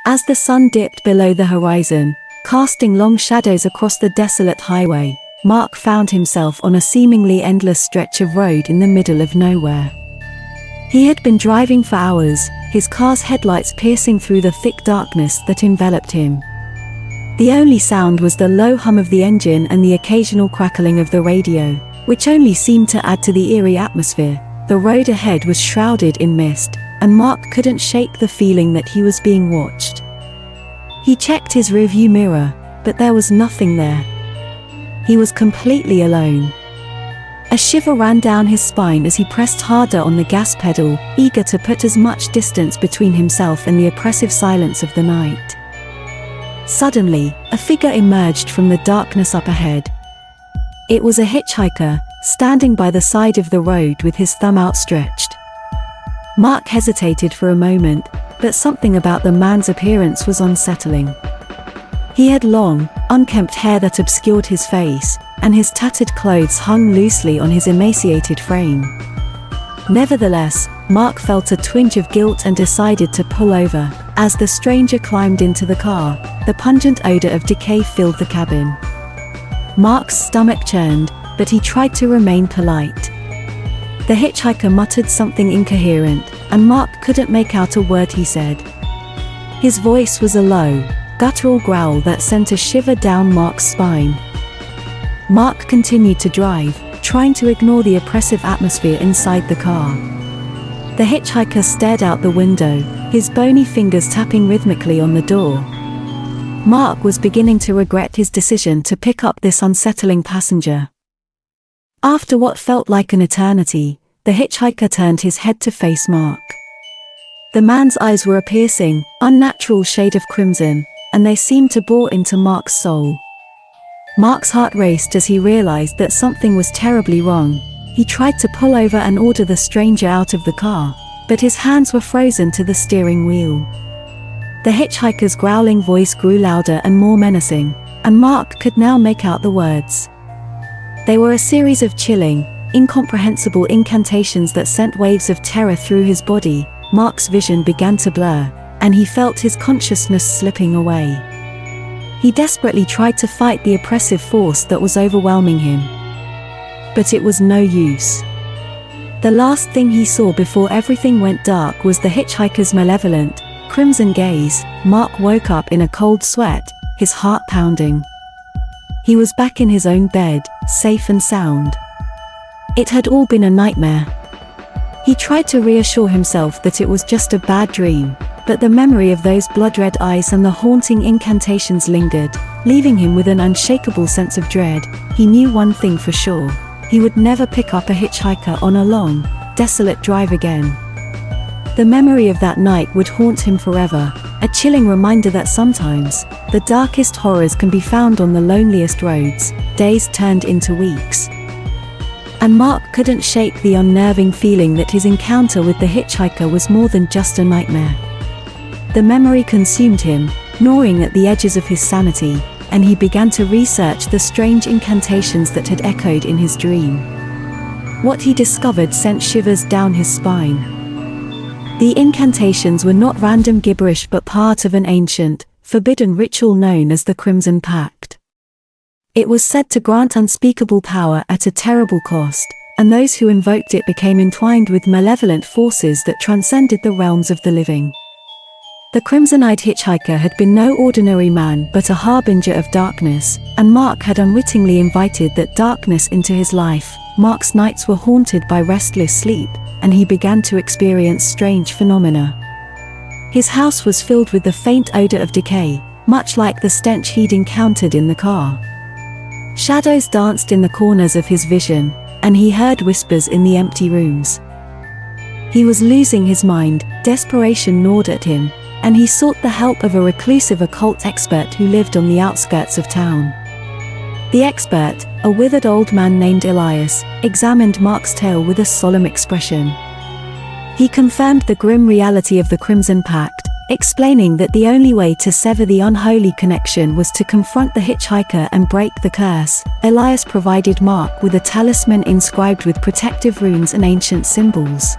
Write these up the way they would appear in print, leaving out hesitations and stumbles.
As the sun dipped below the horizon, casting long shadows across the desolate highway, Mark found himself on a seemingly endless stretch of road in the middle of nowhere. He had been driving for hours, his car's headlights piercing through the thick darkness that enveloped him. The only sound was the low hum of the engine and the occasional crackling of the radio, which only seemed to add to the eerie atmosphere. The road ahead was shrouded in mist, and Mark couldn't shake the feeling that he was being watched. He checked his rearview mirror, but there was nothing there. He was completely alone. A shiver ran down his spine as he pressed harder on the gas pedal, eager to put as much distance between himself and the oppressive silence of the night. Suddenly, a figure emerged from the darkness up ahead. It was a hitchhiker, standing by the side of the road with his thumb outstretched. Mark hesitated for a moment, but something about the man's appearance was unsettling. He had long, unkempt hair that obscured his face, and his tattered clothes hung loosely on his emaciated frame. Nevertheless, Mark felt a twinge of guilt and decided to pull over. As the stranger climbed into the car, the pungent odor of decay filled the cabin. Mark's stomach churned, but he tried to remain polite. The hitchhiker muttered something incoherent, and Mark couldn't make out a word he said. His voice was a low, guttural growl that sent a shiver down Mark's spine. Mark continued to drive, trying to ignore the oppressive atmosphere inside the car. The hitchhiker stared out the window, his bony fingers tapping rhythmically on the door. Mark was beginning to regret his decision to pick up this unsettling passenger. After what felt like an eternity, the hitchhiker turned his head to face Mark. The man's eyes were a piercing, unnatural shade of crimson, and they seemed to bore into Mark's soul. Mark's heart raced as he realized that something was terribly wrong. He tried to pull over and order the stranger out of the car, but his hands were frozen to the steering wheel. The hitchhiker's growling voice grew louder and more menacing, and Mark could now make out the words. They were a series of chilling, incomprehensible incantations that sent waves of terror through his body. Mark's vision began to blur, and he felt his consciousness slipping away. He desperately tried to fight the oppressive force that was overwhelming him. But it was no use. The last thing he saw before everything went dark was the hitchhiker's malevolent, crimson gaze. Mark woke up in a cold sweat, his heart pounding. He was back in his own bed, safe and sound. It had all been a nightmare. He tried to reassure himself that it was just a bad dream, but the memory of those blood-red eyes and the haunting incantations lingered, leaving him with an unshakable sense of dread. He knew one thing for sure: he would never pick up a hitchhiker on a long, desolate drive again. The memory of that night would haunt him forever, a chilling reminder that sometimes, the darkest horrors can be found on the loneliest roads. Days turned into weeks. And Mark couldn't shake the unnerving feeling that his encounter with the hitchhiker was more than just a nightmare. The memory consumed him, gnawing at the edges of his sanity, and he began to research the strange incantations that had echoed in his dream. What he discovered sent shivers down his spine. The incantations were not random gibberish but part of an ancient, forbidden ritual known as the Crimson Pact. It was said to grant unspeakable power at a terrible cost, and those who invoked it became entwined with malevolent forces that transcended the realms of the living. The crimson-eyed hitchhiker had been no ordinary man but a harbinger of darkness, and Mark had unwittingly invited that darkness into his life. Mark's nights were haunted by restless sleep, and he began to experience strange phenomena. His house was filled with the faint odor of decay, much like the stench he'd encountered in the car. Shadows danced in the corners of his vision, and he heard whispers in the empty rooms. He was losing his mind, desperation gnawed at him, and he sought the help of a reclusive occult expert who lived on the outskirts of town. The expert, a withered old man named Elias, examined Mark's tale with a solemn expression. He confirmed the grim reality of the Crimson Pact, explaining that the only way to sever the unholy connection was to confront the hitchhiker and break the curse. Elias provided Mark with a talisman inscribed with protective runes and ancient symbols.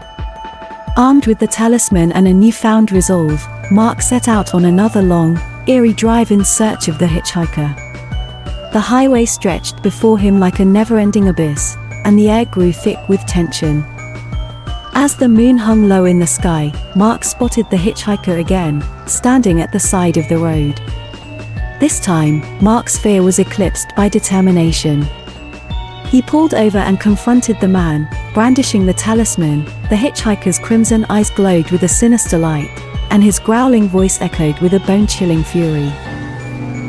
Armed with the talisman and a newfound resolve, Mark set out on another long, eerie drive in search of the hitchhiker. The highway stretched before him like a never-ending abyss, and the air grew thick with tension. As the moon hung low in the sky, Mark spotted the hitchhiker again, standing at the side of the road. This time, Mark's fear was eclipsed by determination. He pulled over and confronted the man, brandishing the talisman. The hitchhiker's crimson eyes glowed with a sinister light, and his growling voice echoed with a bone-chilling fury.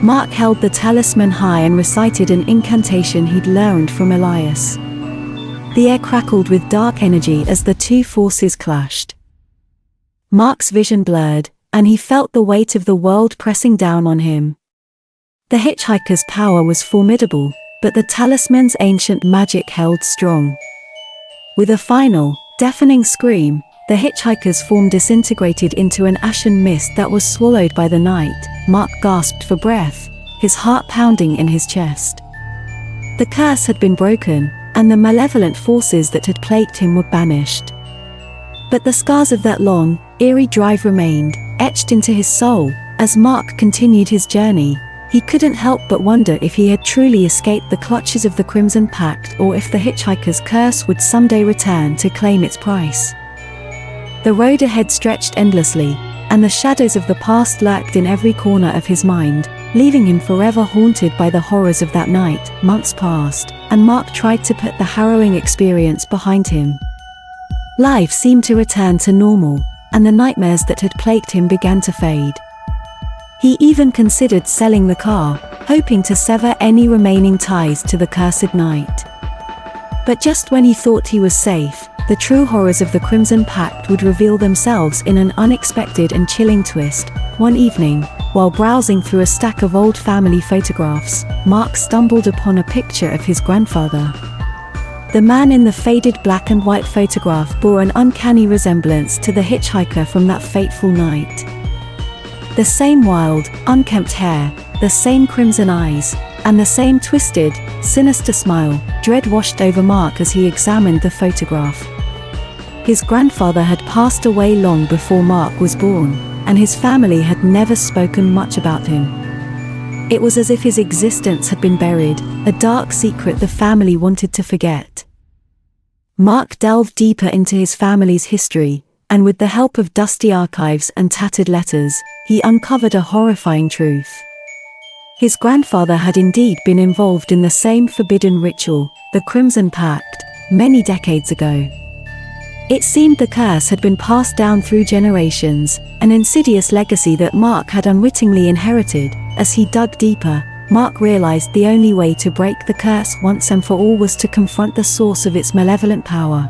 Mark held the talisman high and recited an incantation he'd learned from Elias. The air crackled with dark energy as the two forces clashed. Mark's vision blurred, and he felt the weight of the world pressing down on him. The hitchhiker's power was formidable, but the talisman's ancient magic held strong. With a final, deafening scream, the hitchhiker's form disintegrated into an ashen mist that was swallowed by the night. Mark gasped for breath, his heart pounding in his chest. The curse had been broken, and the malevolent forces that had plagued him were banished. But the scars of that long, eerie drive remained, etched into his soul. As Mark continued his journey, he couldn't help but wonder if he had truly escaped the clutches of the Crimson Pact, or if the hitchhiker's curse would someday return to claim its price. The road ahead stretched endlessly, and the shadows of the past lurked in every corner of his mind, leaving him forever haunted by the horrors of that night. Months passed, and Mark tried to put the harrowing experience behind him. Life seemed to return to normal, and the nightmares that had plagued him began to fade. He even considered selling the car, hoping to sever any remaining ties to the cursed night. But just when he thought he was safe, the true horrors of the Crimson Pact would reveal themselves in an unexpected and chilling twist. One evening, while browsing through a stack of old family photographs, Mark stumbled upon a picture of his grandfather. The man in the faded black and white photograph bore an uncanny resemblance to the hitchhiker from that fateful night. The same wild, unkempt hair, the same crimson eyes, and the same twisted, sinister smile. Dread washed over Mark as he examined the photograph. His grandfather had passed away long before Mark was born, and his family had never spoken much about him. It was as if his existence had been buried, a dark secret the family wanted to forget. Mark delved deeper into his family's history, and with the help of dusty archives and tattered letters, he uncovered a horrifying truth. His grandfather had indeed been involved in the same forbidden ritual, the Crimson Pact, many decades ago. It seemed the curse had been passed down through generations, an insidious legacy that Mark had unwittingly inherited. As he dug deeper, Mark realized the only way to break the curse once and for all was to confront the source of its malevolent power.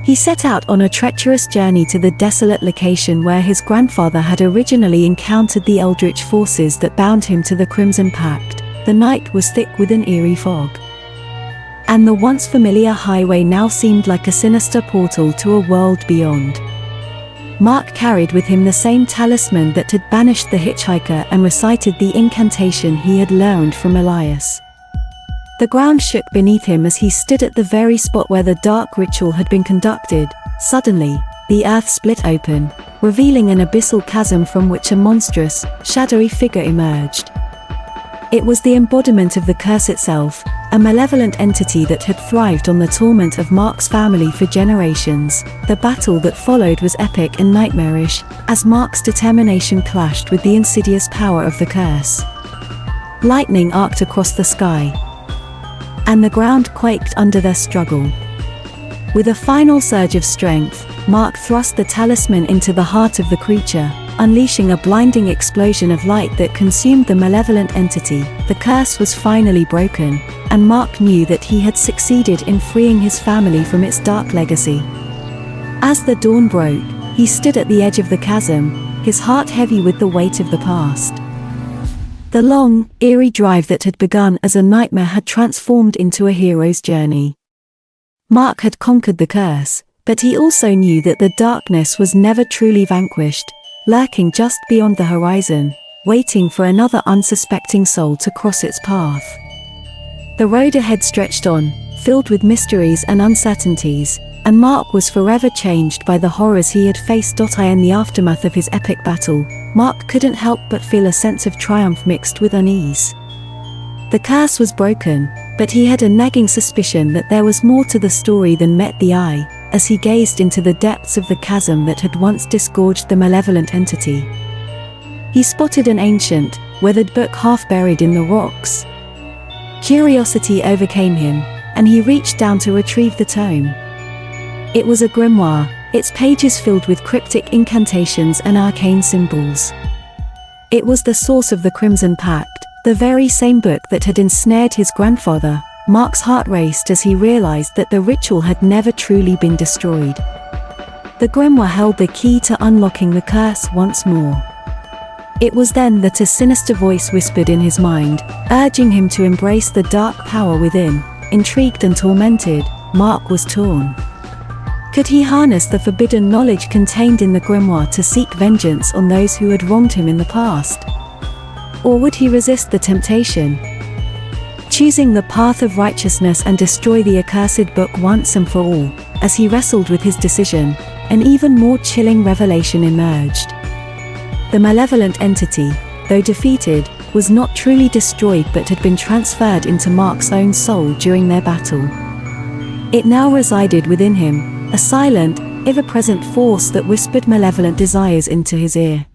He set out on a treacherous journey to the desolate location where his grandfather had originally encountered the eldritch forces that bound him to the Crimson Pact. The night was thick with an eerie fog, and the once familiar highway now seemed like a sinister portal to a world beyond. Mark carried with him the same talisman that had banished the hitchhiker and recited the incantation he had learned from Elias. The ground shook beneath him as he stood at the very spot where the dark ritual had been conducted. Suddenly, the earth split open, revealing an abyssal chasm from which a monstrous, shadowy figure emerged. It was the embodiment of the curse itself, a malevolent entity that had thrived on the torment of Mark's family for generations. The battle that followed was epic and nightmarish, as Mark's determination clashed with the insidious power of the curse. Lightning arced across the sky, and the ground quaked under their struggle. With a final surge of strength, Mark thrust the talisman into the heart of the creature, unleashing a blinding explosion of light that consumed the malevolent entity. The curse was finally broken, and Mark knew that he had succeeded in freeing his family from its dark legacy. As the dawn broke, he stood at the edge of the chasm, his heart heavy with the weight of the past. The long, eerie drive that had begun as a nightmare had transformed into a hero's journey. Mark had conquered the curse, but he also knew that the darkness was never truly vanquished, lurking just beyond the horizon, waiting for another unsuspecting soul to cross its path. The road ahead stretched on, filled with mysteries and uncertainties, and Mark was forever changed by the horrors he had faced. In the aftermath of his epic battle, Mark couldn't help but feel a sense of triumph mixed with unease. The curse was broken, but he had a nagging suspicion that there was more to the story than met the eye, as he gazed into the depths of the chasm that had once disgorged the malevolent entity. He spotted an ancient, weathered book half buried in the rocks. Curiosity overcame him, and he reached down to retrieve the tome. It was a grimoire, its pages filled with cryptic incantations and arcane symbols. It was the source of the Crimson Pact, the very same book that had ensnared his grandfather. Mark's heart raced as he realized that the ritual had never truly been destroyed. The grimoire held the key to unlocking the curse once more. It was then that a sinister voice whispered in his mind, urging him to embrace the dark power within. Intrigued and tormented, Mark was torn. Could he harness the forbidden knowledge contained in the grimoire to seek vengeance on those who had wronged him in the past? Or would he resist the temptation, choosing the path of righteousness and destroy the accursed book once and for all? As he wrestled with his decision, an even more chilling revelation emerged. The malevolent entity, though defeated, was not truly destroyed but had been transferred into Mark's own soul during their battle. It now resided within him, a silent, ever-present force that whispered malevolent desires into his ear.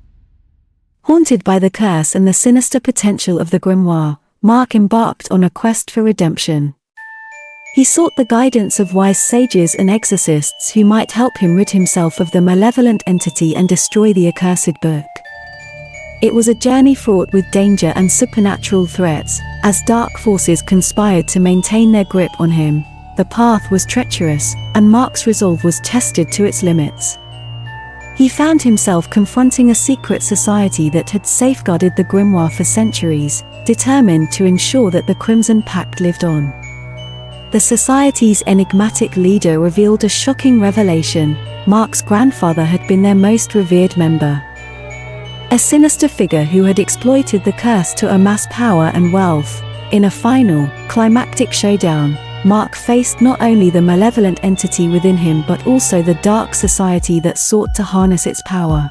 Haunted by the curse and the sinister potential of the grimoire, Mark embarked on a quest for redemption. He sought the guidance of wise sages and exorcists who might help him rid himself of the malevolent entity and destroy the accursed book. It was a journey fraught with danger and supernatural threats, as dark forces conspired to maintain their grip on him. The path was treacherous, and Mark's resolve was tested to its limits. He found himself confronting a secret society that had safeguarded the grimoire for centuries, determined to ensure that the Crimson Pact lived on. The society's enigmatic leader revealed a shocking revelation: Mark's grandfather had been their most revered member. A sinister figure who had exploited the curse to amass power and wealth. In a final, climactic showdown, Mark faced not only the malevolent entity within him but also the dark society that sought to harness its power.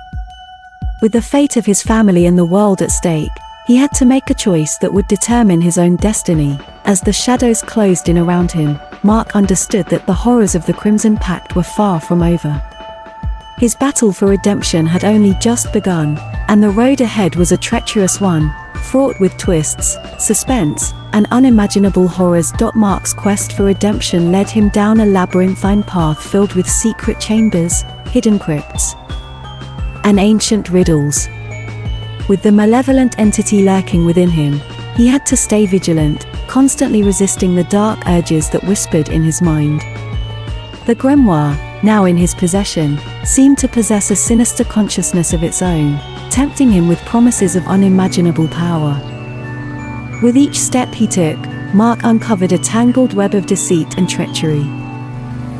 With the fate of his family and the world at stake, he had to make a choice that would determine his own destiny. As the shadows closed in around him, Mark understood that the horrors of the Crimson Pact were far from over. His battle for redemption had only just begun, and the road ahead was a treacherous one, fraught with twists, suspense, and unimaginable horrors. Mark's quest for redemption led him down a labyrinthine path filled with secret chambers, hidden crypts, and ancient riddles. With the malevolent entity lurking within him, he had to stay vigilant, constantly resisting the dark urges that whispered in his mind. The grimoire, now in his possession, seemed to possess a sinister consciousness of its own, tempting him with promises of unimaginable power. With each step he took, Mark uncovered a tangled web of deceit and treachery.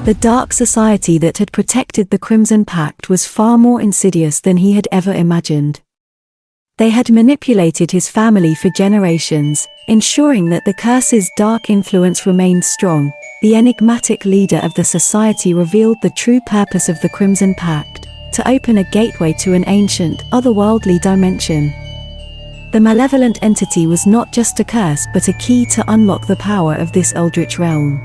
The dark society that had protected the Crimson Pact was far more insidious than he had ever imagined. They had manipulated his family for generations, ensuring that the curse's dark influence remained strong. The enigmatic leader of the society revealed the true purpose of the Crimson Pact: to open a gateway to an ancient, otherworldly dimension. The malevolent entity was not just a curse but a key to unlock the power of this eldritch realm.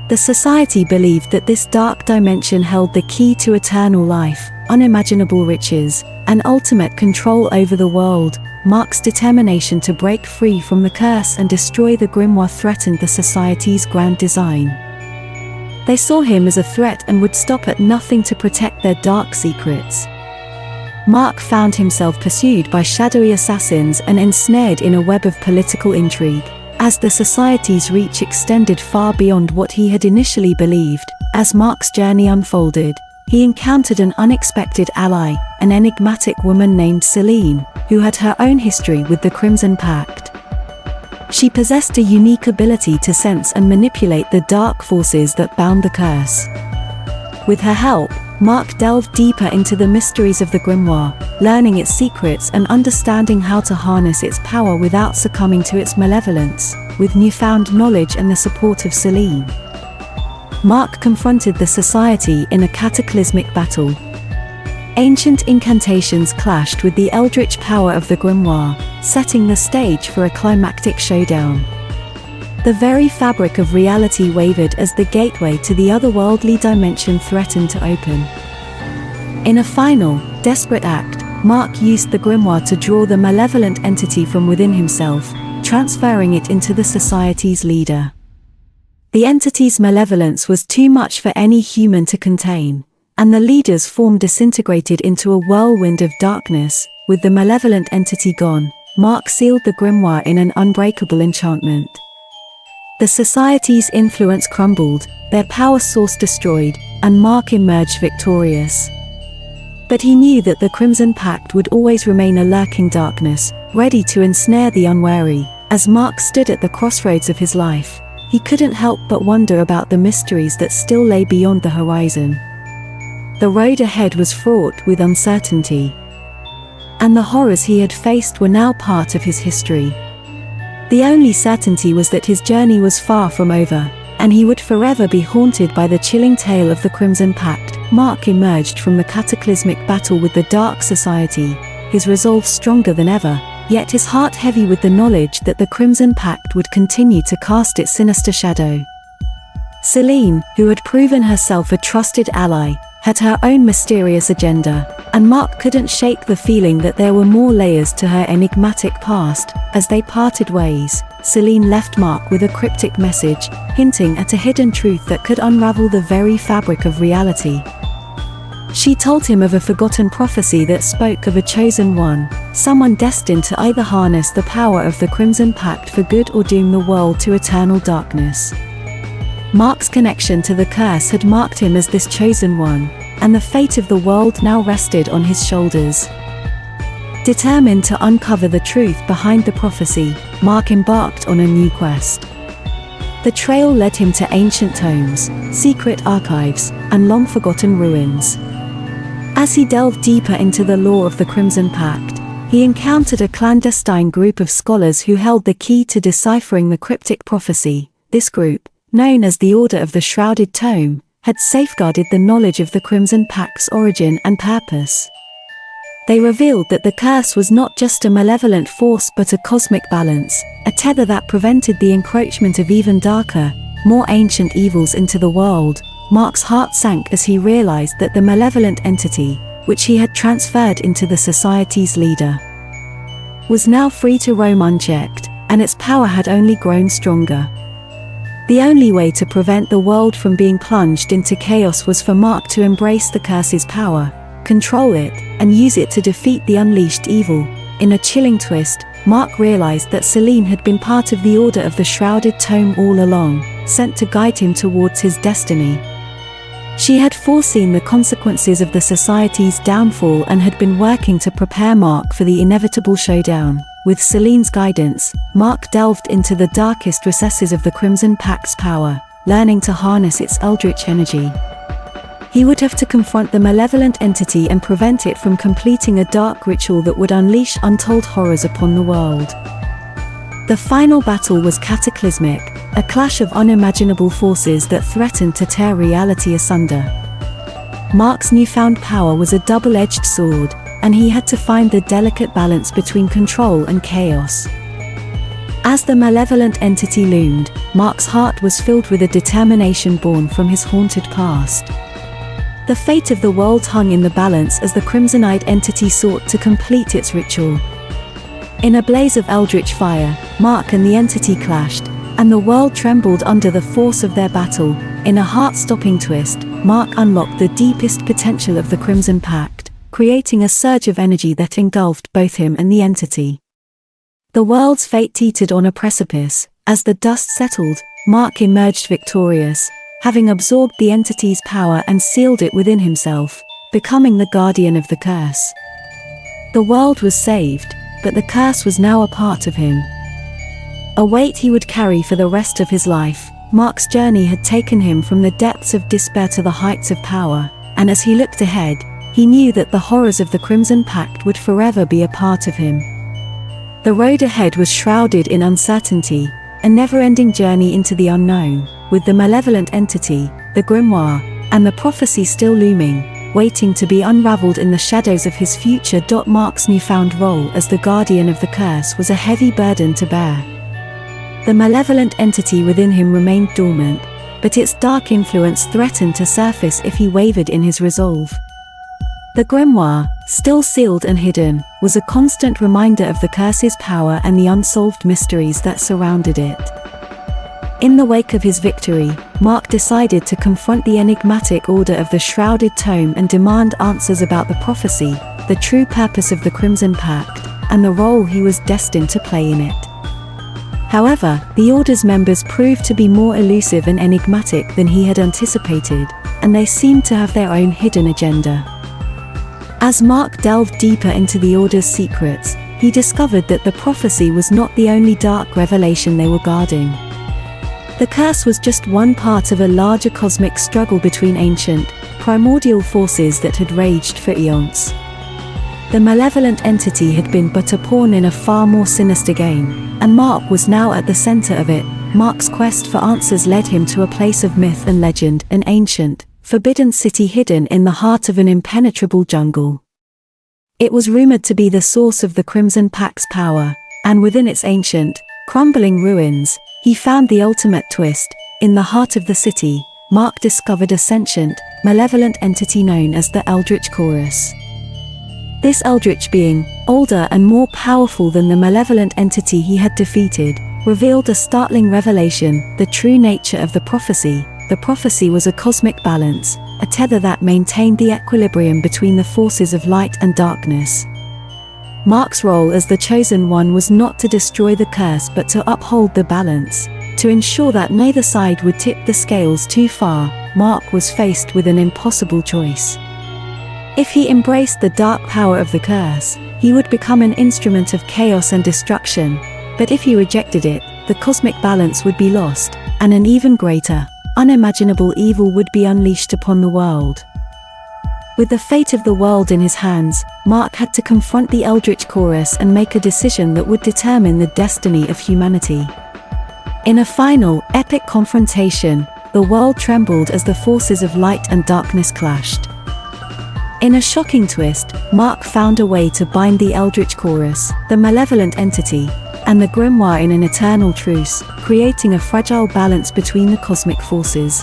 The society believed that this dark dimension held the key to eternal life, unimaginable riches, and ultimate control over the world. Mark's determination to break free from the curse and destroy the grimoire threatened the society's grand design. They saw him as a threat and would stop at nothing to protect their dark secrets. Mark found himself pursued by shadowy assassins and ensnared in a web of political intrigue. As the society's reach extended far beyond what he had initially believed, as Mark's journey unfolded, he encountered an unexpected ally, an enigmatic woman named Celine, who had her own history with the Crimson Pact. She possessed a unique ability to sense and manipulate the dark forces that bound the curse. With her help, Mark delved deeper into the mysteries of the grimoire, learning its secrets and understanding how to harness its power without succumbing to its malevolence. With newfound knowledge and the support of Celine, Mark confronted the society in a cataclysmic battle. Ancient incantations clashed with the eldritch power of the grimoire, setting the stage for a climactic showdown. The very fabric of reality wavered as the gateway to the otherworldly dimension threatened to open. In a final, desperate act, Mark used the grimoire to draw the malevolent entity from within himself, transferring it into the society's leader. The entity's malevolence was too much for any human to contain, and the leader's form disintegrated into a whirlwind of darkness. With the malevolent entity gone, Mark sealed the grimoire in an unbreakable enchantment. The society's influence crumbled, their power source destroyed, and Mark emerged victorious. But he knew that the Crimson Pact would always remain a lurking darkness, ready to ensnare the unwary. As Mark stood at the crossroads of his life, he couldn't help but wonder about the mysteries that still lay beyond the horizon. The road ahead was fraught with uncertainty, and the horrors he had faced were now part of his history. The only certainty was that his journey was far from over, and he would forever be haunted by the chilling tale of the Crimson Pact. Mark emerged from the cataclysmic battle with the Dark Society, his resolve stronger than ever, yet his heart heavy with the knowledge that the Crimson Pact would continue to cast its sinister shadow. Celine, who had proven herself a trusted ally, had her own mysterious agenda, and Mark couldn't shake the feeling that there were more layers to her enigmatic past. As they parted ways, Celine left Mark with a cryptic message, hinting at a hidden truth that could unravel the very fabric of reality. She told him of a forgotten prophecy that spoke of a chosen one, someone destined to either harness the power of the Crimson Pact for good or doom the world to eternal darkness. Mark's connection to the curse had marked him as this chosen one, and the fate of the world now rested on his shoulders. Determined to uncover the truth behind the prophecy, Mark embarked on a new quest. The trail led him to ancient tomes, secret archives, and long-forgotten ruins. As he delved deeper into the lore of the Crimson Pact, he encountered a clandestine group of scholars who held the key to deciphering the cryptic prophecy. This group, known as the Order of the Shrouded Tome, had safeguarded the knowledge of the Crimson Pact's origin and purpose. They revealed that the curse was not just a malevolent force but a cosmic balance, a tether that prevented the encroachment of even darker, more ancient evils into the world. Mark's heart sank as he realized that the malevolent entity, which he had transferred into the society's leader, was now free to roam unchecked, and its power had only grown stronger. The only way to prevent the world from being plunged into chaos was for Mark to embrace the curse's power, control it, and use it to defeat the unleashed evil. In a chilling twist, Mark realized that Celine had been part of the Order of the Shrouded Tome all along, sent to guide him towards his destiny. She had foreseen the consequences of the society's downfall and had been working to prepare Mark for the inevitable showdown. With Celine's guidance, Mark delved into the darkest recesses of the Crimson Pact's power, learning to harness its eldritch energy. He would have to confront the malevolent entity and prevent it from completing a dark ritual that would unleash untold horrors upon the world. The final battle was cataclysmic, a clash of unimaginable forces that threatened to tear reality asunder. Mark's newfound power was a double-edged sword, and he had to find the delicate balance between control and chaos. As the malevolent entity loomed, Mark's heart was filled with a determination born from his haunted past. The fate of the world hung in the balance as the Crimsonite entity sought to complete its ritual. In a blaze of eldritch fire, Mark and the entity clashed, and the world trembled under the force of their battle. In a heart-stopping twist, Mark unlocked the deepest potential of the Crimson Pact, creating a surge of energy that engulfed both him and the entity. The world's fate teetered on a precipice. As the dust settled, Mark emerged victorious, having absorbed the entity's power and sealed it within himself, becoming the guardian of the curse. The world was saved, but the curse was now a part of him, a weight he would carry for the rest of his life. Mark's journey had taken him from the depths of despair to the heights of power, and as he looked ahead, he knew that the horrors of the Crimson Pact would forever be a part of him. The road ahead was shrouded in uncertainty, a never-ending journey into the unknown. With the malevolent entity, the grimoire, and the prophecy still looming, waiting to be unraveled in the shadows of his future. Mark's newfound role as the guardian of the curse was a heavy burden to bear. The malevolent entity within him remained dormant, but its dark influence threatened to surface if he wavered in his resolve. The grimoire, still sealed and hidden, was a constant reminder of the curse's power and the unsolved mysteries that surrounded it. In the wake of his victory, Mark decided to confront the enigmatic Order of the Shrouded Tome and demand answers about the prophecy, the true purpose of the Crimson Pact, and the role he was destined to play in it. However, the Order's members proved to be more elusive and enigmatic than he had anticipated, and they seemed to have their own hidden agenda. As Mark delved deeper into the Order's secrets, he discovered that the prophecy was not the only dark revelation they were guarding. The curse was just one part of a larger cosmic struggle between ancient, primordial forces that had raged for eons. The malevolent entity had been but a pawn in a far more sinister game, and Mark was now at the center of it. Mark's quest for answers led him to a place of myth and legend, an ancient, forbidden city hidden in the heart of an impenetrable jungle. It was rumored to be the source of the Crimson Pact's power, and within its ancient, crumbling ruins, he found the ultimate twist. In the heart of the city, Mark discovered a sentient, malevolent entity known as the Eldritch Chorus. This eldritch being, older and more powerful than the malevolent entity he had defeated, revealed a startling revelation: the true nature of the prophecy. The prophecy was a cosmic balance, a tether that maintained the equilibrium between the forces of light and darkness. Mark's role as the Chosen One was not to destroy the curse but to uphold the balance. To ensure that neither side would tip the scales too far, Mark was faced with an impossible choice. If he embraced the dark power of the curse, he would become an instrument of chaos and destruction, but if he rejected it, the cosmic balance would be lost, and an even greater, unimaginable evil would be unleashed upon the world. With the fate of the world in his hands, Mark had to confront the Eldritch Chorus and make a decision that would determine the destiny of humanity. In a final, epic confrontation, the world trembled as the forces of light and darkness clashed. In a shocking twist, Mark found a way to bind the Eldritch Chorus, the malevolent entity, and the grimoire in an eternal truce, creating a fragile balance between the cosmic forces.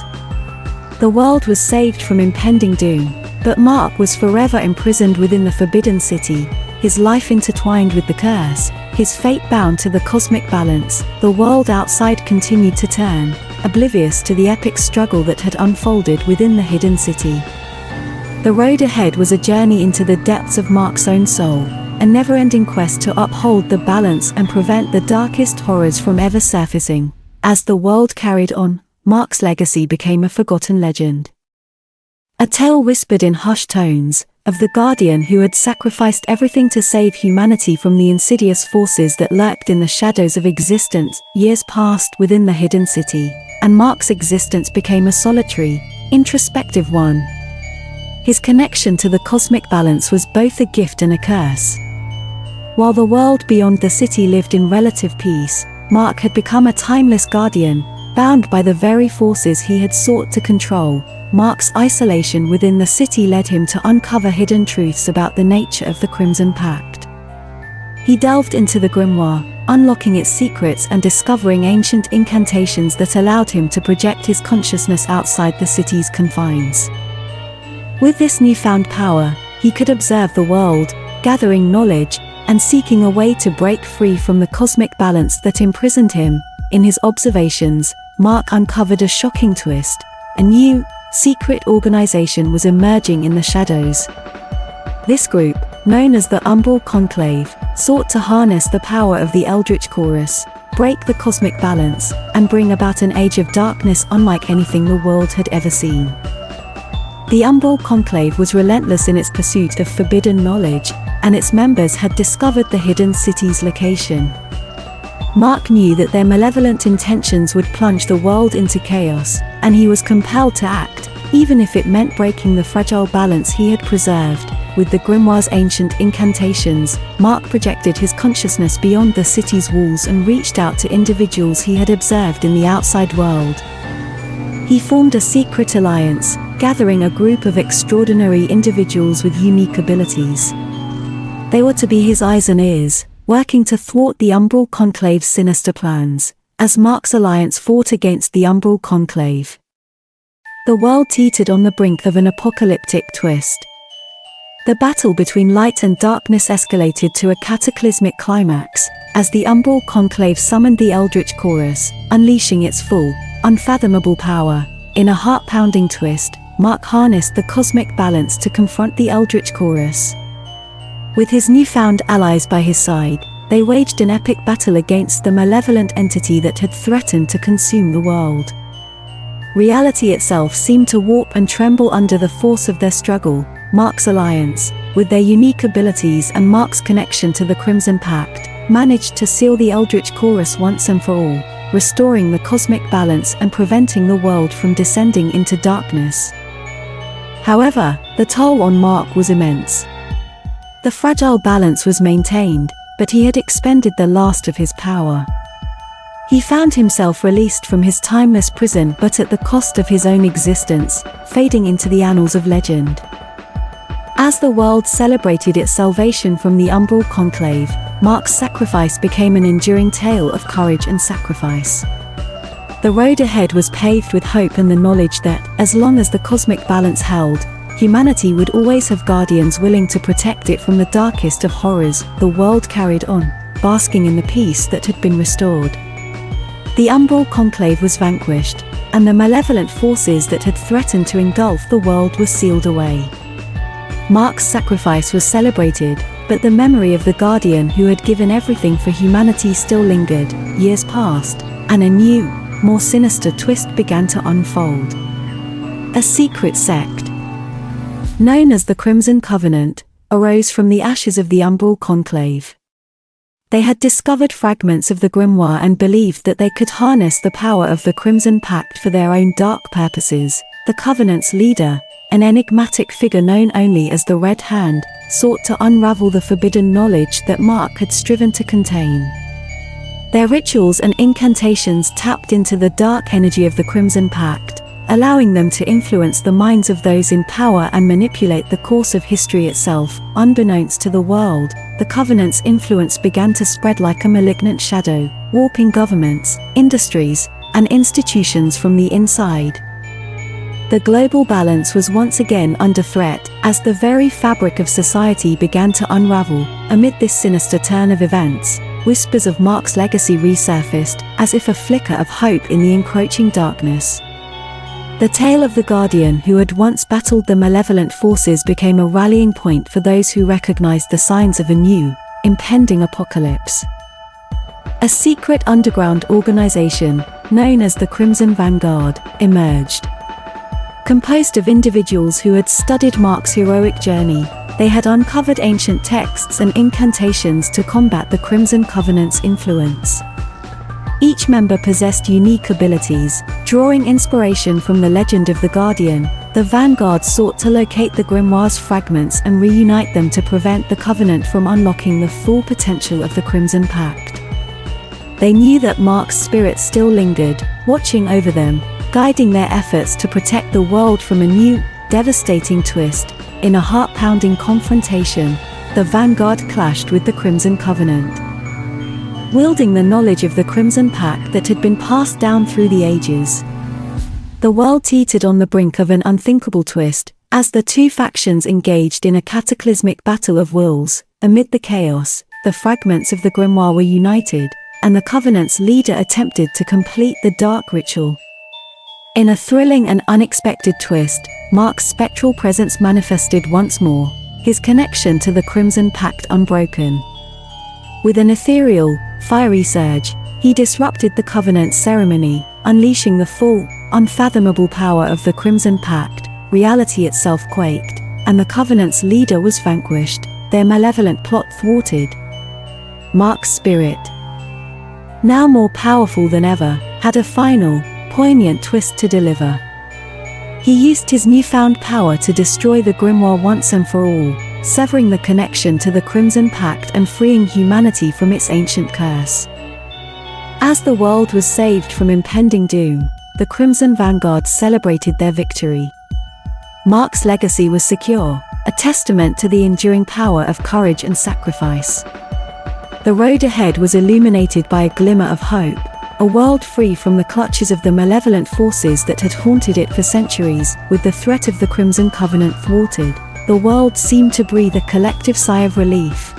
The world was saved from impending doom, but Mark was forever imprisoned within the Forbidden City, his life intertwined with the curse, his fate bound to the cosmic balance. The world outside continued to turn, oblivious to the epic struggle that had unfolded within the hidden city. The road ahead was a journey into the depths of Mark's own soul, a never-ending quest to uphold the balance and prevent the darkest horrors from ever surfacing. As the world carried on, Mark's legacy became a forgotten legend. A tale whispered in hushed tones, of the guardian who had sacrificed everything to save humanity from the insidious forces that lurked in the shadows of existence. Years passed within the hidden city, and Mark's existence became a solitary, introspective one. His connection to the cosmic balance was both a gift and a curse. While the world beyond the city lived in relative peace, Mark had become a timeless guardian, bound by the very forces he had sought to control. Mark's isolation within the city led him to uncover hidden truths about the nature of the Crimson Pact. He delved into the grimoire, unlocking its secrets and discovering ancient incantations that allowed him to project his consciousness outside the city's confines. With this newfound power, he could observe the world, gathering knowledge, and seeking a way to break free from the cosmic balance that imprisoned him. In his observations, Mark uncovered a shocking twist. A new, secret organization was emerging in the shadows. This group, known as the Umbral Conclave, sought to harness the power of the Eldritch Chorus, break the cosmic balance, and bring about an age of darkness unlike anything the world had ever seen. The Umbral Conclave was relentless in its pursuit of forbidden knowledge, and its members had discovered the hidden city's location. Mark knew that their malevolent intentions would plunge the world into chaos, and he was compelled to act, even if it meant breaking the fragile balance he had preserved. With the grimoire's ancient incantations, Mark projected his consciousness beyond the city's walls and reached out to individuals he had observed in the outside world. He formed a secret alliance, gathering a group of extraordinary individuals with unique abilities. They were to be his eyes and ears, working to thwart the Umbral Conclave's sinister plans, as Mark's alliance fought against the Umbral Conclave. The world teetered on the brink of an apocalyptic twist. The battle between light and darkness escalated to a cataclysmic climax, as the Umbral Conclave summoned the Eldritch Chorus, unleashing its full, unfathomable power. In a heart-pounding twist, Mark harnessed the cosmic balance to confront the Eldritch Chorus. With his newfound allies by his side, they waged an epic battle against the malevolent entity that had threatened to consume the world. Reality itself seemed to warp and tremble under the force of their struggle. Mark's alliance, with their unique abilities and Mark's connection to the Crimson Pact, managed to seal the Eldritch Chorus once and for all, restoring the cosmic balance and preventing the world from descending into darkness. However, the toll on Mark was immense. The fragile balance was maintained, but he had expended the last of his power. He found himself released from his timeless prison, but at the cost of his own existence, fading into the annals of legend. As the world celebrated its salvation from the Umbral Conclave, Mark's sacrifice became an enduring tale of courage and sacrifice. The road ahead was paved with hope and the knowledge that, as long as the cosmic balance held, humanity would always have guardians willing to protect it from the darkest of horrors. The world carried on, basking in the peace that had been restored. The Umbral Conclave was vanquished, and the malevolent forces that had threatened to engulf the world were sealed away. Mark's sacrifice was celebrated, but the memory of the Guardian who had given everything for humanity still lingered. Years passed, and a new, more sinister twist began to unfold. A secret sect, known as the Crimson Covenant, arose from the ashes of the Umbral Conclave. They had discovered fragments of the grimoire and believed that they could harness the power of the Crimson Pact for their own dark purposes. The Covenant's leader, an enigmatic figure known only as the Red Hand, sought to unravel the forbidden knowledge that Mark had striven to contain. Their rituals and incantations tapped into the dark energy of the Crimson Pact, allowing them to influence the minds of those in power and manipulate the course of history itself. Unbeknownst to the world, the Covenant's influence began to spread like a malignant shadow, warping governments, industries, and institutions from the inside. The global balance was once again under threat, as the very fabric of society began to unravel. Amid this sinister turn of events, whispers of Mark's legacy resurfaced, as if a flicker of hope in the encroaching darkness. The tale of the Guardian who had once battled the malevolent forces became a rallying point for those who recognized the signs of a new, impending apocalypse. A secret underground organization, known as the Crimson Vanguard, emerged. Composed of individuals who had studied Mark's heroic journey, they had uncovered ancient texts and incantations to combat the Crimson Covenant's influence. Each member possessed unique abilities. Drawing inspiration from the legend of the Guardian, the Vanguard sought to locate the grimoire's fragments and reunite them to prevent the Covenant from unlocking the full potential of the Crimson Pact. They knew that Mark's spirit still lingered, watching over them, guiding their efforts to protect the world from a new, devastating twist. In a heart-pounding confrontation, the Vanguard clashed with the Crimson Covenant. Wielding the knowledge of the Crimson Pact that had been passed down through the ages, the world teetered on the brink of an unthinkable twist, as the two factions engaged in a cataclysmic battle of wills. Amid the chaos, the fragments of the grimoire were united, and the Covenant's leader attempted to complete the dark ritual. In a thrilling and unexpected twist, Mark's spectral presence manifested once more, his connection to the Crimson Pact unbroken. With an ethereal, fiery surge, he disrupted the Covenant's ceremony, unleashing the full, unfathomable power of the Crimson Pact. Reality itself quaked, and the Covenant's leader was vanquished, their malevolent plot thwarted. Mark's spirit, now more powerful than ever, had a final, poignant twist to deliver. He used his newfound power to destroy the grimoire once and for all, severing the connection to the Crimson Pact and freeing humanity from its ancient curse. As the world was saved from impending doom, the Crimson Vanguard celebrated their victory. Mark's legacy was secure, a testament to the enduring power of courage and sacrifice. The road ahead was illuminated by a glimmer of hope, a world free from the clutches of the malevolent forces that had haunted it for centuries. With the threat of the Crimson Covenant thwarted, the world seemed to breathe a collective sigh of relief.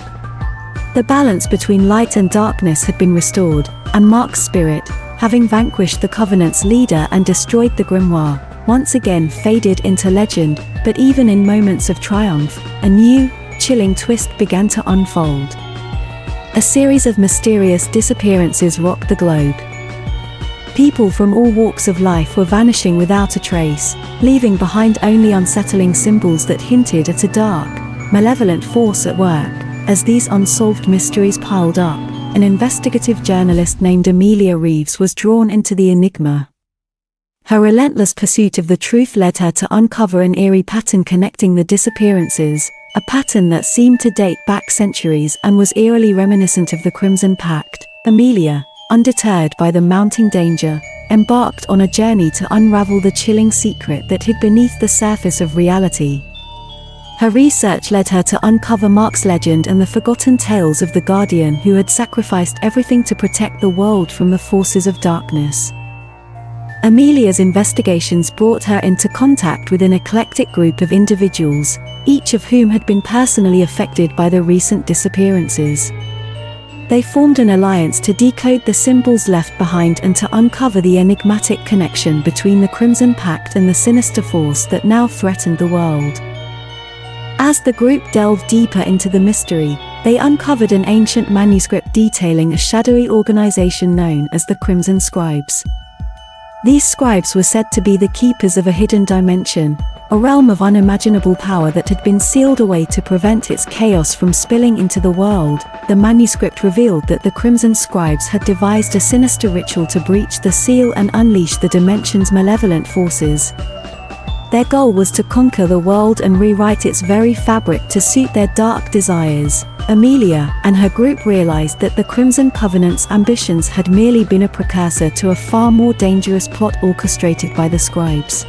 The balance between light and darkness had been restored, and Mark's spirit, having vanquished the Covenant's leader and destroyed the Grimoire, once again faded into legend. But even in moments of triumph, a new, chilling twist began to unfold. A series of mysterious disappearances rocked the globe. People from all walks of life were vanishing without a trace, leaving behind only unsettling symbols that hinted at a dark, malevolent force at work. As these unsolved mysteries piled up, an investigative journalist named Amelia Reeves was drawn into the enigma. Her relentless pursuit of the truth led her to uncover an eerie pattern connecting the disappearances, a pattern that seemed to date back centuries and was eerily reminiscent of the Crimson Pact. Amelia, undeterred by the mounting danger, embarked on a journey to unravel the chilling secret that hid beneath the surface of reality. Her research led her to uncover Mark's legend and the forgotten tales of the Guardian who had sacrificed everything to protect the world from the forces of darkness. Amelia's investigations brought her into contact with an eclectic group of individuals, each of whom had been personally affected by the recent disappearances. They formed an alliance to decode the symbols left behind and to uncover the enigmatic connection between the Crimson Pact and the sinister force that now threatened the world. As the group delved deeper into the mystery, they uncovered an ancient manuscript detailing a shadowy organization known as the Crimson Scribes. These scribes were said to be the keepers of a hidden dimension, a realm of unimaginable power that had been sealed away to prevent its chaos from spilling into the world. The manuscript revealed that the Crimson Scribes had devised a sinister ritual to breach the seal and unleash the dimension's malevolent forces. Their goal was to conquer the world and rewrite its very fabric to suit their dark desires. Amelia and her group realized that the Crimson Covenant's ambitions had merely been a precursor to a far more dangerous plot orchestrated by the scribes.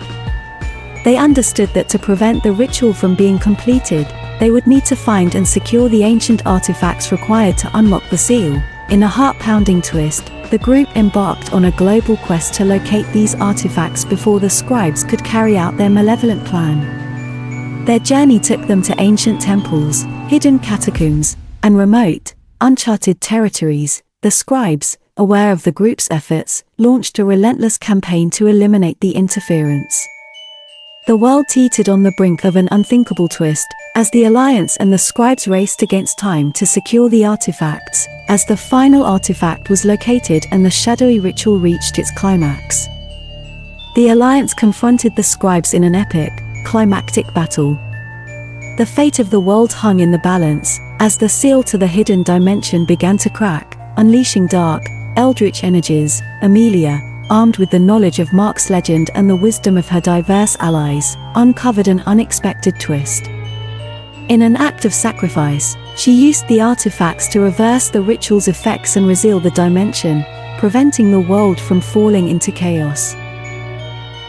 They understood that to prevent the ritual from being completed, they would need to find and secure the ancient artifacts required to unlock the seal. In a heart-pounding twist, the group embarked on a global quest to locate these artifacts before the scribes could carry out their malevolent plan. Their journey took them to ancient temples, hidden catacombs, and remote, uncharted territories. The scribes, aware of the group's efforts, launched a relentless campaign to eliminate the interference. The world teetered on the brink of an unthinkable twist, as the Alliance and the scribes raced against time to secure the artifacts. As the final artifact was located and the shadowy ritual reached its climax, the Alliance confronted the scribes in an epic, climactic battle. The fate of the world hung in the balance, as the seal to the hidden dimension began to crack, unleashing dark, eldritch energies. Amelia, armed with the knowledge of Mark's legend and the wisdom of her diverse allies, uncovered an unexpected twist. In an act of sacrifice, she used the artifacts to reverse the ritual's effects and reseal the dimension, preventing the world from falling into chaos.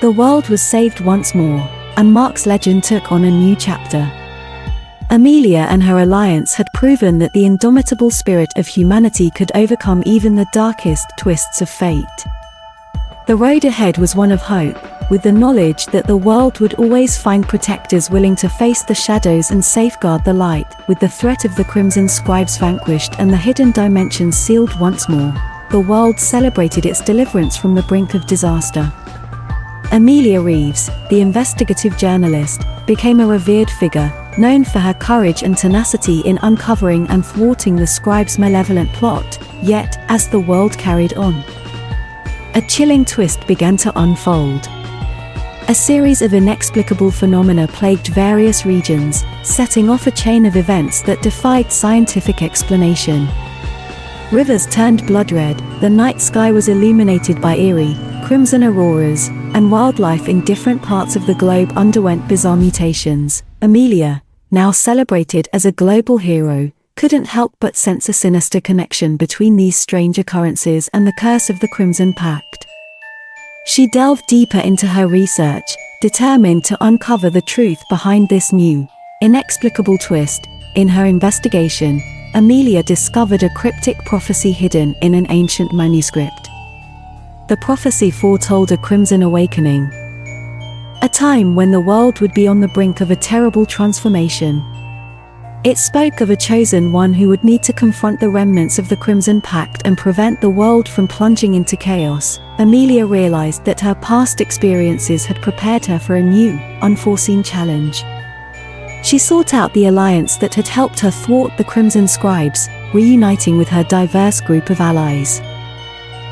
The world was saved once more, and Mark's legend took on a new chapter. Amelia and her alliance had proven that the indomitable spirit of humanity could overcome even the darkest twists of fate. The road ahead was one of hope, with the knowledge that the world would always find protectors willing to face the shadows and safeguard the light. With the threat of the Crimson Scribes vanquished and the hidden dimensions sealed once more, the world celebrated its deliverance from the brink of disaster. Amelia Reeves, the investigative journalist, became a revered figure, known for her courage and tenacity in uncovering and thwarting the scribes' malevolent plot. Yet, as the world carried on, a chilling twist began to unfold. A series of inexplicable phenomena plagued various regions, setting off a chain of events that defied scientific explanation. Rivers turned blood red, the night sky was illuminated by eerie, crimson auroras, and wildlife in different parts of the globe underwent bizarre mutations. Amelia, now celebrated as a global hero, couldn't help but sense a sinister connection between these strange occurrences and the curse of the Crimson Pact. She delved deeper into her research, determined to uncover the truth behind this new, inexplicable twist. In her investigation, Amelia discovered a cryptic prophecy hidden in an ancient manuscript. The prophecy foretold a Crimson Awakening, a time when the world would be on the brink of a terrible transformation. It spoke of a chosen one who would need to confront the remnants of the Crimson Pact and prevent the world from plunging into chaos. Amelia realized that her past experiences had prepared her for a new, unforeseen challenge. She sought out the alliance that had helped her thwart the Crimson Scribes, reuniting with her diverse group of allies.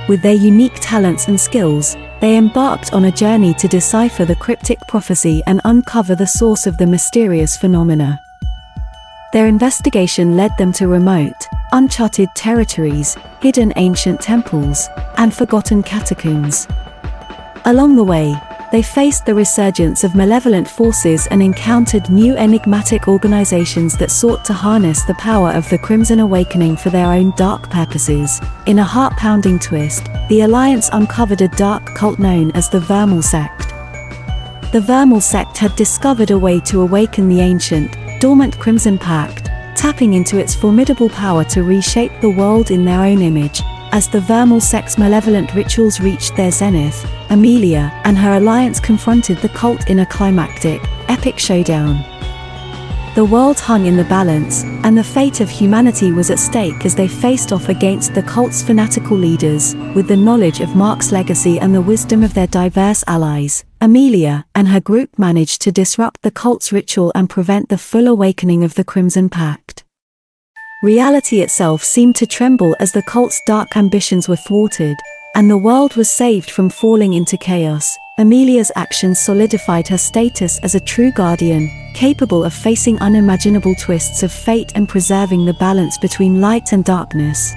With their unique talents and skills, they embarked on a journey to decipher the cryptic prophecy and uncover the source of the mysterious phenomena. Their investigation led them to remote, uncharted territories, hidden ancient temples, and forgotten catacombs. Along the way, they faced the resurgence of malevolent forces and encountered new enigmatic organizations that sought to harness the power of the Crimson Awakening for their own dark purposes. In a heart-pounding twist, the Alliance uncovered a dark cult known as the Vermal Sect. The Vermal Sect had discovered a way to awaken the ancient, dormant Crimson Pact, tapping into its formidable power to reshape the world in their own image. As the Vermal Sect's malevolent rituals reached their zenith, Amelia and her alliance confronted the cult in a climactic, epic showdown. The world hung in the balance, and the fate of humanity was at stake as they faced off against the cult's fanatical leaders. With the knowledge of Mark's legacy and the wisdom of their diverse allies, Amelia and her group managed to disrupt the cult's ritual and prevent the full awakening of the Crimson Pact. Reality itself seemed to tremble as the cult's dark ambitions were thwarted, and the world was saved from falling into chaos. Amelia's actions solidified her status as a true guardian, capable of facing unimaginable twists of fate and preserving the balance between light and darkness.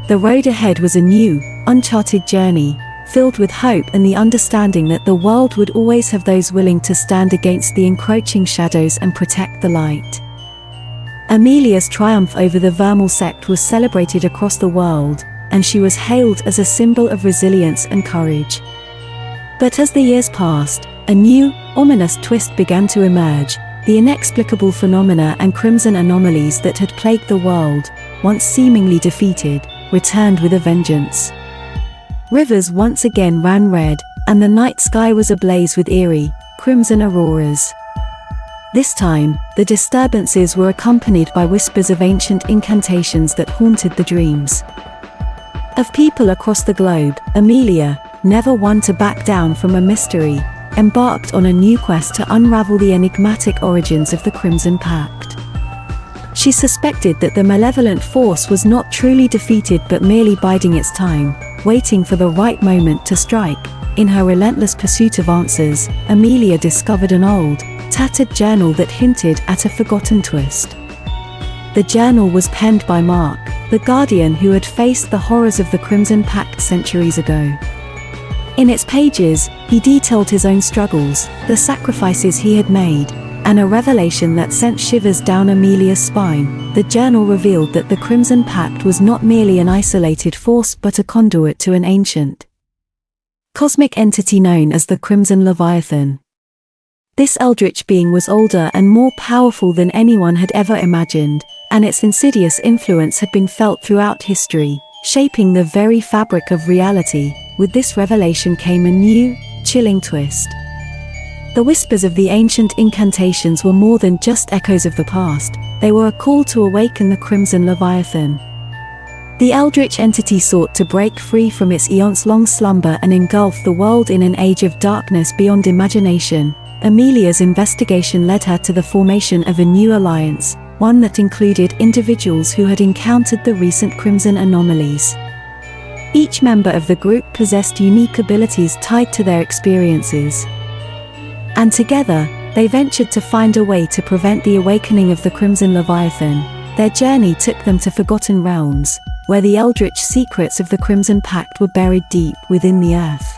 The road ahead was a new, uncharted journey, filled with hope and the understanding that the world would always have those willing to stand against the encroaching shadows and protect the light. Amelia's triumph over the Vermal Sect was celebrated across the world, and she was hailed as a symbol of resilience and courage. But as the years passed, a new, ominous twist began to emerge. The inexplicable phenomena and crimson anomalies that had plagued the world, once seemingly defeated, returned with a vengeance. Rivers once again ran red, and the night sky was ablaze with eerie, crimson auroras. This time, the disturbances were accompanied by whispers of ancient incantations that haunted the dreams of people across the globe. Amelia, never one to back down from a mystery, embarked on a new quest to unravel the enigmatic origins of the Crimson Pact. She suspected that the malevolent force was not truly defeated but merely biding its time, waiting for the right moment to strike. In her relentless pursuit of answers, Amelia discovered an old, tattered journal that hinted at a forgotten twist. The journal was penned by Mark, the Guardian who had faced the horrors of the Crimson Pact centuries ago. In its pages, he detailed his own struggles, the sacrifices he had made, and a revelation that sent shivers down Amelia's spine. The journal revealed that the Crimson Pact was not merely an isolated force but a conduit to an ancient, cosmic entity known as the Crimson Leviathan. This eldritch being was older and more powerful than anyone had ever imagined, and its insidious influence had been felt throughout history, shaping the very fabric of reality. With this revelation came a new, chilling twist. The whispers of the ancient incantations were more than just echoes of the past, they were a call to awaken the Crimson Leviathan. The eldritch entity sought to break free from its eons-long slumber and engulf the world in an age of darkness beyond imagination. Amelia's investigation led her to the formation of a new alliance, one that included individuals who had encountered the recent Crimson anomalies. Each member of the group possessed unique abilities tied to their experiences, and together, they ventured to find a way to prevent the awakening of the Crimson Leviathan. Their journey took them to forgotten realms, where the eldritch secrets of the Crimson Pact were buried deep within the earth.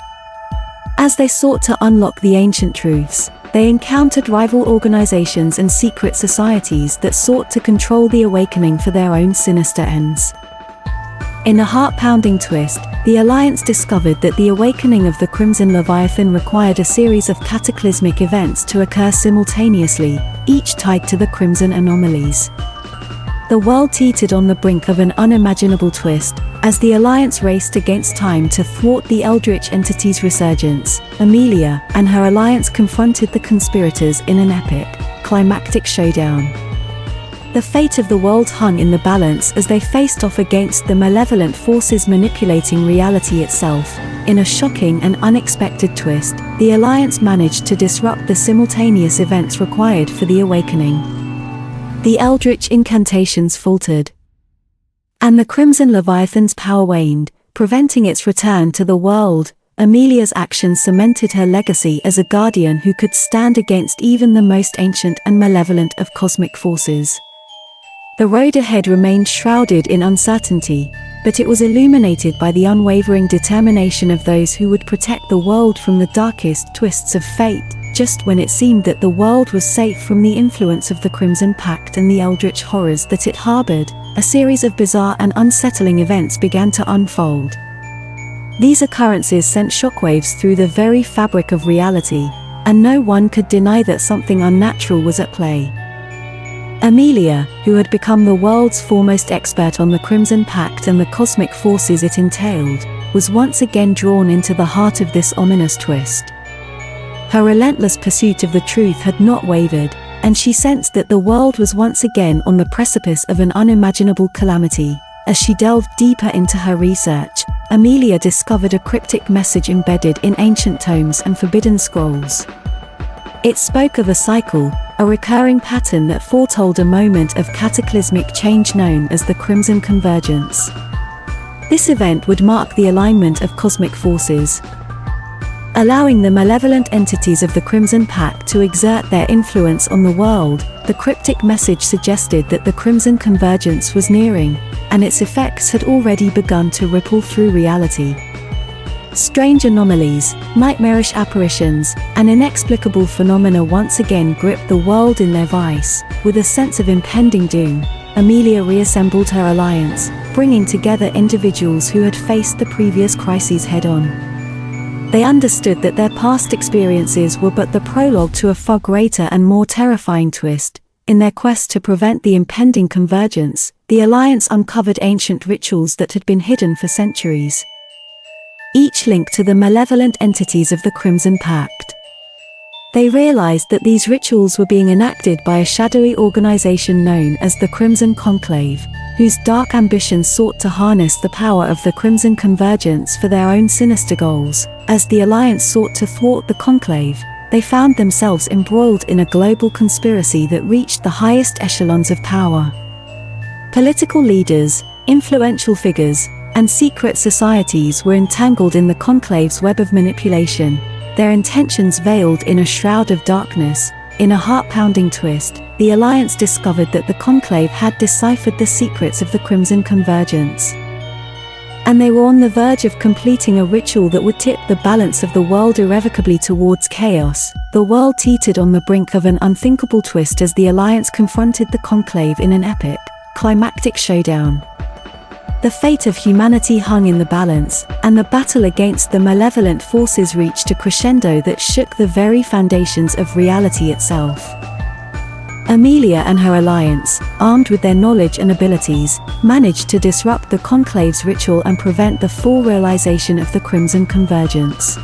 As they sought to unlock the ancient truths, they encountered rival organizations and secret societies that sought to control the awakening for their own sinister ends. In a heart-pounding twist, the Alliance discovered that the awakening of the Crimson Leviathan required a series of cataclysmic events to occur simultaneously, each tied to the Crimson anomalies. The world teetered on the brink of an unimaginable twist, as the Alliance raced against time to thwart the Eldritch entity's resurgence. Amelia and her Alliance confronted the conspirators in an epic, climactic showdown. The fate of the world hung in the balance as they faced off against the malevolent forces manipulating reality itself. In a shocking and unexpected twist, the Alliance managed to disrupt the simultaneous events required for the awakening. The Eldritch incantations faltered, and the Crimson Leviathan's power waned, preventing its return to the world. Amelia's actions cemented her legacy as a guardian who could stand against even the most ancient and malevolent of cosmic forces. The road ahead remained shrouded in uncertainty, but it was illuminated by the unwavering determination of those who would protect the world from the darkest twists of fate. Just when it seemed that the world was safe from the influence of the Crimson Pact and the eldritch horrors that it harbored, a series of bizarre and unsettling events began to unfold. These occurrences sent shockwaves through the very fabric of reality, and no one could deny that something unnatural was at play. Amelia, who had become the world's foremost expert on the Crimson Pact and the cosmic forces it entailed, was once again drawn into the heart of this ominous twist. Her relentless pursuit of the truth had not wavered, and she sensed that the world was once again on the precipice of an unimaginable calamity. As she delved deeper into her research, Amelia discovered a cryptic message embedded in ancient tomes and forbidden scrolls. It spoke of a cycle, a recurring pattern that foretold a moment of cataclysmic change known as the Crimson Convergence. This event would mark the alignment of cosmic forces, allowing the malevolent entities of the Crimson Pact to exert their influence on the world. The cryptic message suggested that the Crimson Convergence was nearing, and its effects had already begun to ripple through reality. Strange anomalies, nightmarish apparitions, and inexplicable phenomena once again gripped the world in their vice. With a sense of impending doom, Amelia reassembled her alliance, bringing together individuals who had faced the previous crises head-on. They understood that their past experiences were but the prologue to a far greater and more terrifying twist. In their quest to prevent the impending convergence, the Alliance uncovered ancient rituals that had been hidden for centuries, each linked to the malevolent entities of the Crimson Pact. They realized that these rituals were being enacted by a shadowy organization known as the Crimson Conclave, whose dark ambitions sought to harness the power of the Crimson Convergence for their own sinister goals. As the Alliance sought to thwart the Conclave, they found themselves embroiled in a global conspiracy that reached the highest echelons of power. Political leaders, influential figures, and secret societies were entangled in the Conclave's web of manipulation, their intentions veiled in a shroud of darkness. In a heart-pounding twist, the Alliance discovered that the Conclave had deciphered the secrets of the Crimson Convergence, and they were on the verge of completing a ritual that would tip the balance of the world irrevocably towards chaos. The world teetered on the brink of an unthinkable twist as the Alliance confronted the Conclave in an epic, climactic showdown. The fate of humanity hung in the balance, and the battle against the malevolent forces reached a crescendo that shook the very foundations of reality itself. Amelia and her alliance, armed with their knowledge and abilities, managed to disrupt the Conclave's ritual and prevent the full realization of the Crimson Convergence.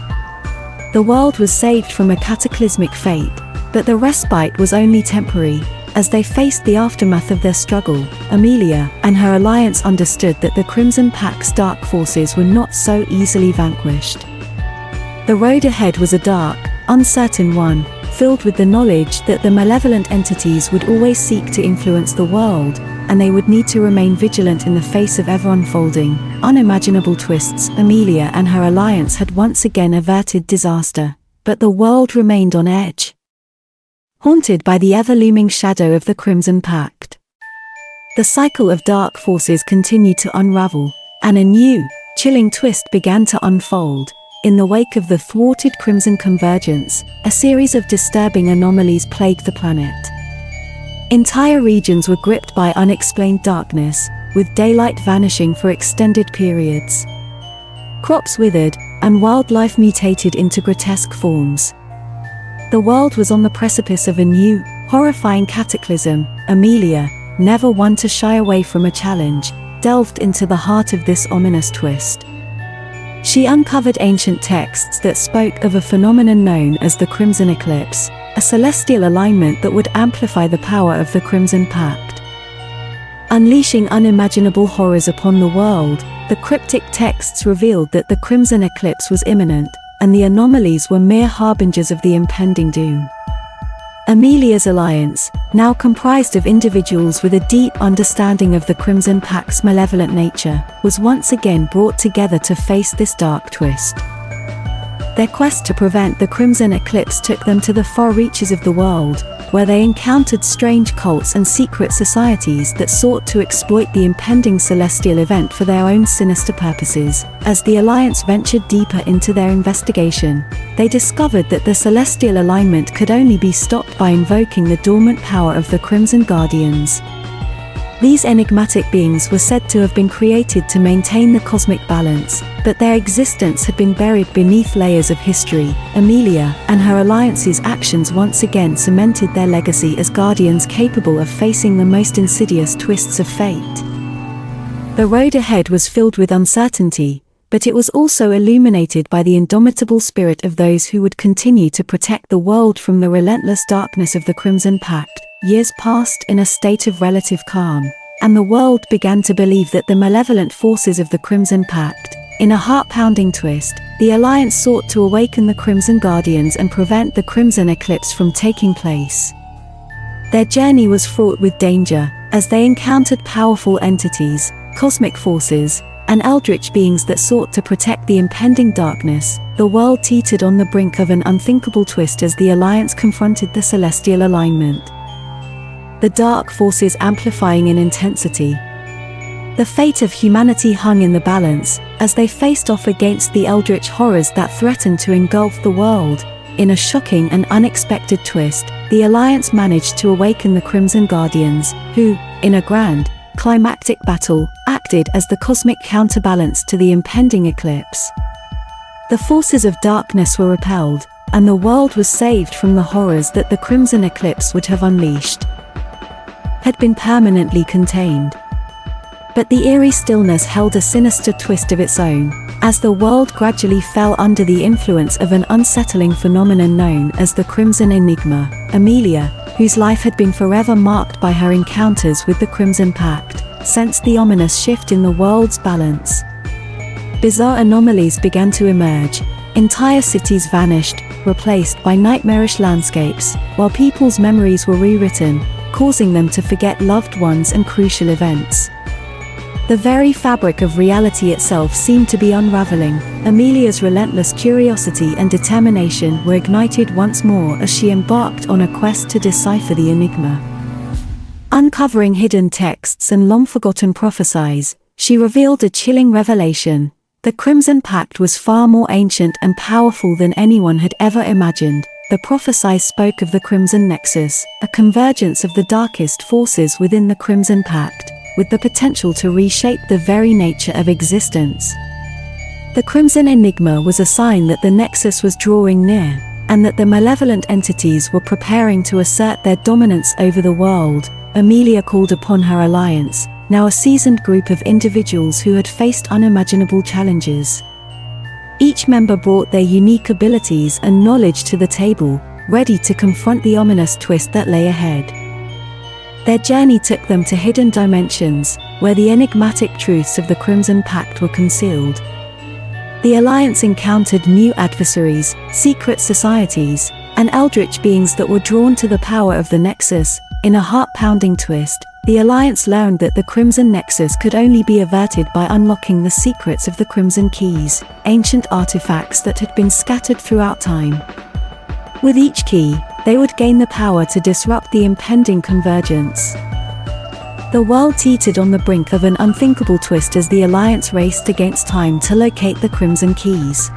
The world was saved from a cataclysmic fate, but the respite was only temporary. As they faced the aftermath of their struggle, Amelia and her alliance understood that the Crimson Pact's dark forces were not so easily vanquished. The road ahead was a dark, uncertain one, filled with the knowledge that the malevolent entities would always seek to influence the world, and they would need to remain vigilant in the face of ever-unfolding, unimaginable twists. Amelia and her alliance had once again averted disaster, but the world remained on edge, haunted by the ever-looming shadow of the Crimson Pact. The cycle of dark forces continued to unravel, and a new, chilling twist began to unfold. In the wake of the thwarted Crimson Convergence, a series of disturbing anomalies plagued the planet. Entire regions were gripped by unexplained darkness, with daylight vanishing for extended periods. crops withered, and wildlife mutated into grotesque forms. The world was on the precipice of a new, horrifying cataclysm. Amelia, never one to shy away from a challenge, delved into the heart of this ominous twist. She uncovered ancient texts that spoke of a phenomenon known as the Crimson Eclipse, a celestial alignment that would amplify the power of the Crimson Pact. Unleashing unimaginable horrors upon the world, the cryptic texts revealed that the Crimson Eclipse was imminent, and the anomalies were mere harbingers of the impending doom. Amelia's alliance, now comprised of individuals with a deep understanding of the Crimson Pact's malevolent nature, was once again brought together to face this dark twist. Their quest to prevent the Crimson Eclipse took them to the far reaches of the world, where they encountered strange cults and secret societies that sought to exploit the impending celestial event for their own sinister purposes. As the Alliance ventured deeper into their investigation, they discovered that the celestial alignment could only be stopped by invoking the dormant power of the Crimson Guardians. These enigmatic beings were said to have been created to maintain the cosmic balance, but their existence had been buried beneath layers of history. Amelia and her alliance's actions once again cemented their legacy as guardians capable of facing the most insidious twists of fate. The road ahead was filled with uncertainty, but it was also illuminated by the indomitable spirit of those who would continue to protect the world from the relentless darkness of the Crimson Pact. Years passed in a state of relative calm, and the world began to believe that the malevolent forces of the Crimson Pact. In a heart-pounding twist, the Alliance sought to awaken the Crimson Guardians and prevent the Crimson Eclipse from taking place. Their journey was fraught with danger, as they encountered powerful entities, cosmic forces, and eldritch beings that sought to protect the impending darkness. The world teetered on the brink of an unthinkable twist as the Alliance confronted the celestial alignment. The dark forces amplifying in intensity. The fate of humanity hung in the balance, as they faced off against the eldritch horrors that threatened to engulf the world. In a shocking and unexpected twist, the Alliance managed to awaken the Crimson Guardians, who, in a grand, climactic battle, acted as the cosmic counterbalance to the impending eclipse. The forces of darkness were repelled, and the world was saved from the horrors that the Crimson Eclipse would have unleashed. Had been permanently contained. But the eerie stillness held a sinister twist of its own, as the world gradually fell under the influence of an unsettling phenomenon known as the Crimson Enigma. Amelia, whose life had been forever marked by her encounters with the Crimson Pact, sensed the ominous shift in the world's balance. Bizarre anomalies began to emerge. Entire cities vanished, replaced by nightmarish landscapes, while people's memories were rewritten, causing them to forget loved ones and crucial events. The very fabric of reality itself seemed to be unraveling. Amelia's relentless curiosity and determination were ignited once more as she embarked on a quest to decipher the enigma. Uncovering hidden texts and long-forgotten prophecies, she revealed a chilling revelation. The Crimson Pact was far more ancient and powerful than anyone had ever imagined. The prophecies spoke of the Crimson Nexus, a convergence of the darkest forces within the Crimson Pact, with the potential to reshape the very nature of existence. The Crimson Enigma was a sign that the Nexus was drawing near, and that the malevolent entities were preparing to assert their dominance over the world. Amelia called upon her alliance, now a seasoned group of individuals who had faced unimaginable challenges. Each member brought their unique abilities and knowledge to the table, ready to confront the ominous twist that lay ahead. Their journey took them to hidden dimensions, where the enigmatic truths of the Crimson Pact were concealed. The Alliance encountered new adversaries, secret societies, and eldritch beings that were drawn to the power of the Nexus. In a heart-pounding twist, the Alliance learned that the Crimson Nexus could only be averted by unlocking the secrets of the Crimson Keys, ancient artifacts that had been scattered throughout time. With each key, they would gain the power to disrupt the impending convergence. The world teetered on the brink of an unthinkable twist as the Alliance raced against time to locate the Crimson Keys.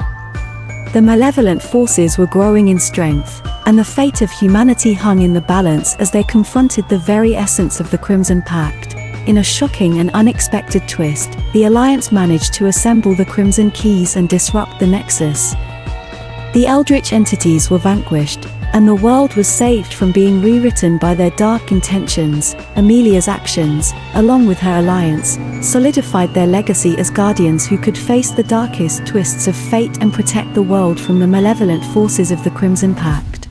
The malevolent forces were growing in strength, and the fate of humanity hung in the balance as they confronted the very essence of the Crimson Pact. in a shocking and unexpected twist, the Alliance managed to assemble the Crimson Keys and disrupt the Nexus. The eldritch entities were vanquished, and the world was saved from being rewritten by their dark intentions. Amelia's actions, along with her alliance, solidified their legacy as guardians who could face the darkest twists of fate and protect the world from the malevolent forces of the Crimson Pact.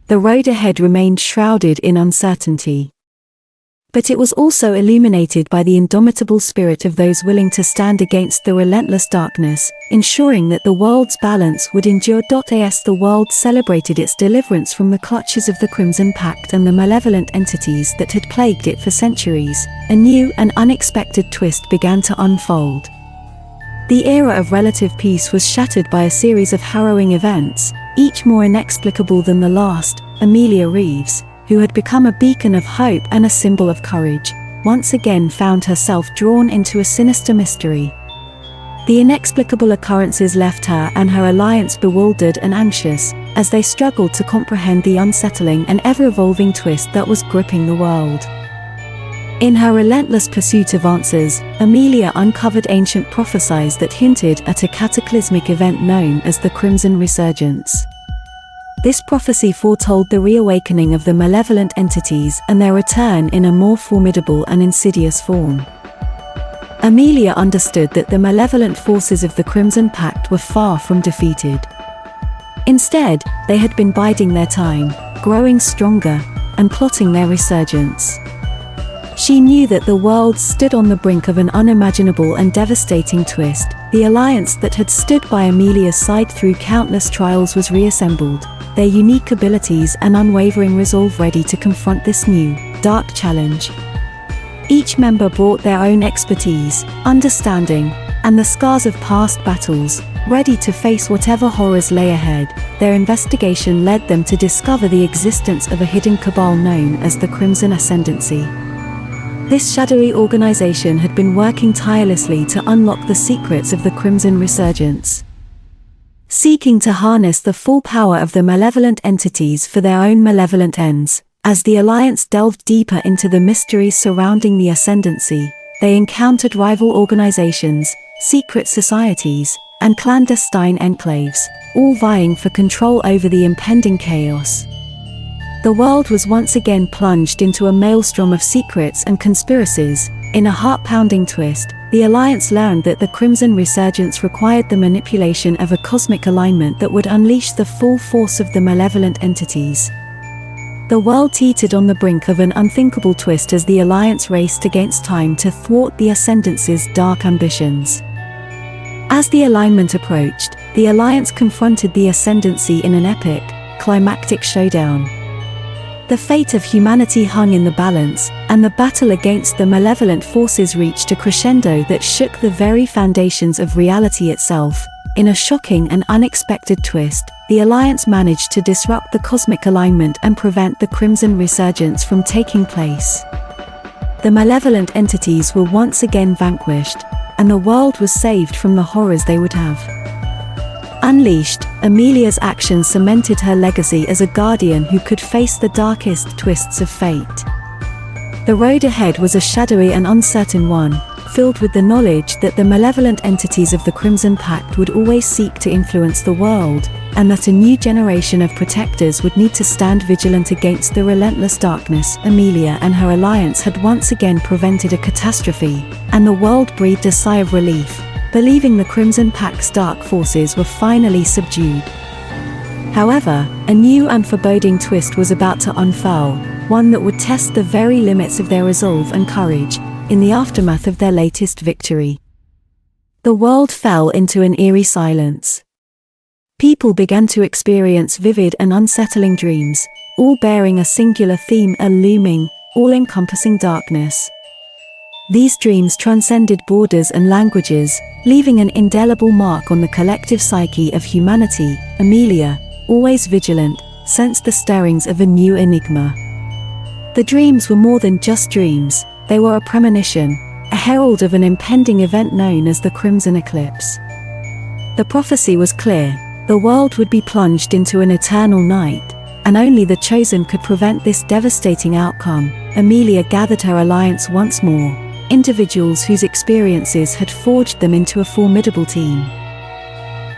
The road ahead remained shrouded in uncertainty. But it was also illuminated by the indomitable spirit of those willing to stand against the relentless darkness, ensuring that the world's balance would endure. As the world celebrated its deliverance from the clutches of the Crimson Pact and the malevolent entities that had plagued it for centuries, a new and unexpected twist began to unfold. The era of relative peace was shattered by a series of harrowing events, each more inexplicable than the last. Amelia Reeves, who had become a beacon of hope and a symbol of courage, once again found herself drawn into a sinister mystery. The inexplicable occurrences left her and her alliance bewildered and anxious, as they struggled to comprehend the unsettling and ever-evolving twist that was gripping the world. In her relentless pursuit of answers, Amelia uncovered ancient prophecies that hinted at a cataclysmic event known as the Crimson Resurgence. This prophecy foretold the reawakening of the malevolent entities and their return in a more formidable and insidious form. Amelia understood that the malevolent forces of the Crimson Pact were far from defeated. Instead, they had been biding their time, growing stronger, and plotting their resurgence. She knew that the world stood on the brink of an unimaginable and devastating twist. The alliance that had stood by Amelia's side through countless trials was reassembled, their unique abilities and unwavering resolve ready to confront this new, dark challenge. Each member brought their own expertise, understanding, and the scars of past battles, ready to face whatever horrors lay ahead. Their investigation led them to discover the existence of a hidden cabal known as the Crimson Ascendancy. This shadowy organization had been working tirelessly to unlock the secrets of the Crimson Resurgence, seeking to harness the full power of the malevolent entities for their own malevolent ends. As the Alliance delved deeper into the mysteries surrounding the Ascendancy, they encountered rival organizations, secret societies, and clandestine enclaves, all vying for control over the impending chaos. The world was once again plunged into a maelstrom of secrets and conspiracies. In a heart-pounding twist, the Alliance learned that the Crimson Resurgence required the manipulation of a cosmic alignment that would unleash the full force of the malevolent entities. The world teetered on the brink of an unthinkable twist as the Alliance raced against time to thwart the Ascendancy's dark ambitions. As the alignment approached, the Alliance confronted the Ascendancy in an epic, climactic showdown. The fate of humanity hung in the balance, and the battle against the malevolent forces reached a crescendo that shook the very foundations of reality itself. In a shocking and unexpected twist, the Alliance managed to disrupt the cosmic alignment and prevent the Crimson Resurgence from taking place. The malevolent entities were once again vanquished, and the world was saved from the horrors they would have unleashed. Amelia's actions cemented her legacy as a guardian who could face the darkest twists of fate. The road ahead was a shadowy and uncertain one, filled with the knowledge that the malevolent entities of the Crimson Pact would always seek to influence the world, and that a new generation of protectors would need to stand vigilant against the relentless darkness. Amelia and her alliance had once again prevented a catastrophe, and the world breathed a sigh of relief, believing the Crimson Pact's dark forces were finally subdued. However, a new and foreboding twist was about to unfurl, one that would test the very limits of their resolve and courage. In the aftermath of their latest victory, the world fell into an eerie silence. People began to experience vivid and unsettling dreams, all bearing a singular theme: a looming, all-encompassing darkness. These dreams transcended borders and languages, leaving an indelible mark on the collective psyche of humanity. Amelia, always vigilant, sensed the stirrings of a new enigma. The dreams were more than just dreams. They were a premonition, a herald of an impending event known as the Crimson Eclipse. The prophecy was clear: the world would be plunged into an eternal night, and only the chosen could prevent this devastating outcome. Amelia gathered her alliance once more, individuals whose experiences had forged them into a formidable team.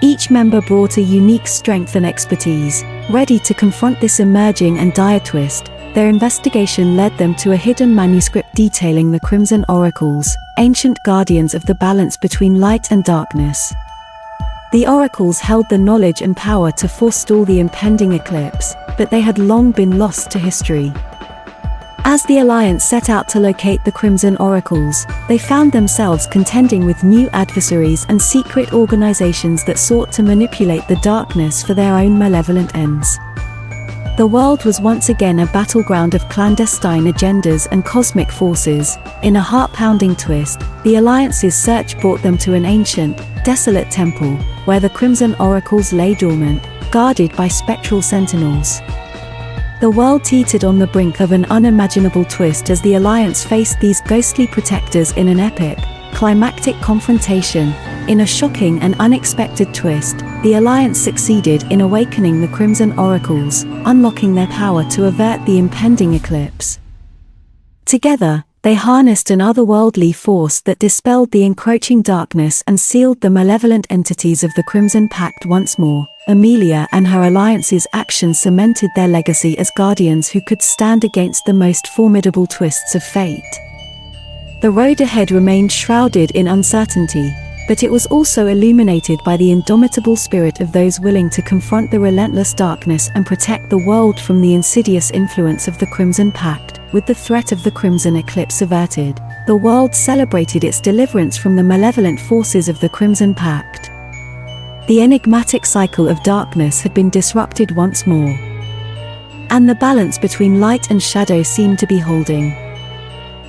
Each member brought a unique strength and expertise, ready to confront this emerging and dire twist. Their investigation led them to a hidden manuscript detailing the Crimson Oracles, ancient guardians of the balance between light and darkness. The oracles held the knowledge and power to forestall the impending eclipse, but they had long been lost to history. As the Alliance set out to locate the Crimson Oracles, they found themselves contending with new adversaries and secret organizations that sought to manipulate the darkness for their own malevolent ends. The world was once again a battleground of clandestine agendas and cosmic forces. In a heart-pounding twist, the Alliance's search brought them to an ancient, desolate temple, where the Crimson Oracles lay dormant, guarded by spectral sentinels. The world teetered on the brink of an unimaginable twist as the Alliance faced these ghostly protectors in an epic, climactic confrontation. In a shocking and unexpected twist, the Alliance succeeded in awakening the Crimson Oracles, unlocking their power to avert the impending eclipse. Together, they harnessed an otherworldly force that dispelled the encroaching darkness and sealed the malevolent entities of the Crimson Pact once more. Amelia and her Alliance's actions cemented their legacy as guardians who could stand against the most formidable twists of fate. The road ahead remained shrouded in uncertainty, but it was also illuminated by the indomitable spirit of those willing to confront the relentless darkness and protect the world from the insidious influence of the Crimson Pact. With the threat of the Crimson Eclipse averted, the world celebrated its deliverance from the malevolent forces of the Crimson Pact. The enigmatic cycle of darkness had been disrupted once more, and the balance between light and shadow seemed to be holding.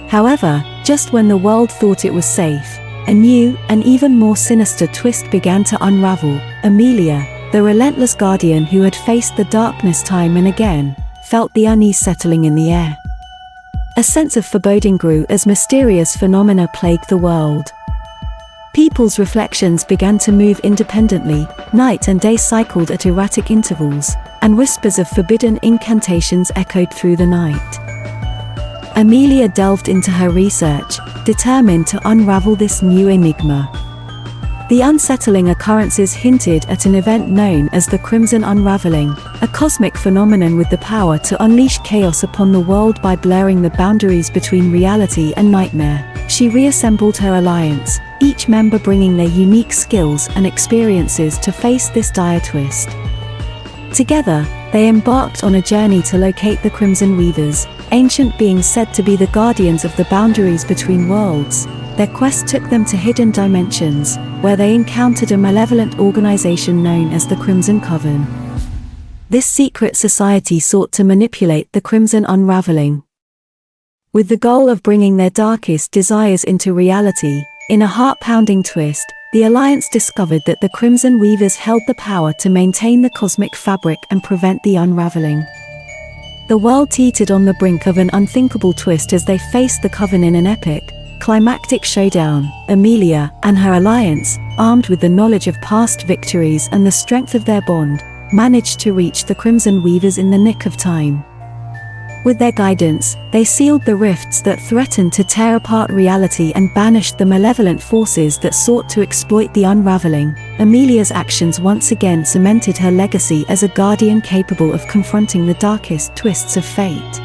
However, just when the world thought it was safe, a new and even more sinister twist began to unravel. Amelia, the relentless guardian who had faced the darkness time and again, felt the unease settling in the air. A sense of foreboding grew as mysterious phenomena plagued the world. People's reflections began to move independently, night and day cycled at erratic intervals, and whispers of forbidden incantations echoed through the night. Amelia delved into her research, determined to unravel this new enigma. The unsettling occurrences hinted at an event known as the Crimson Unraveling, a cosmic phenomenon with the power to unleash chaos upon the world by blurring the boundaries between reality and nightmare. She reassembled her alliance, each member bringing their unique skills and experiences to face this dire twist. Together, they embarked on a journey to locate the Crimson Weavers, ancient beings said to be the guardians of the boundaries between worlds. Their quest took them to hidden dimensions, where they encountered a malevolent organization known as the Crimson Coven. This secret society sought to manipulate the Crimson Unraveling, with the goal of bringing their darkest desires into reality. In a heart-pounding twist, the Alliance discovered that the Crimson Weavers held the power to maintain the cosmic fabric and prevent the unraveling. The world teetered on the brink of an unthinkable twist as they faced the Coven in an epic, climactic showdown. Amelia and her alliance, armed with the knowledge of past victories and the strength of their bond, managed to reach the Crimson Weavers in the nick of time. With their guidance, they sealed the rifts that threatened to tear apart reality and banished the malevolent forces that sought to exploit the unraveling. Amelia's actions once again cemented her legacy as a guardian capable of confronting the darkest twists of fate.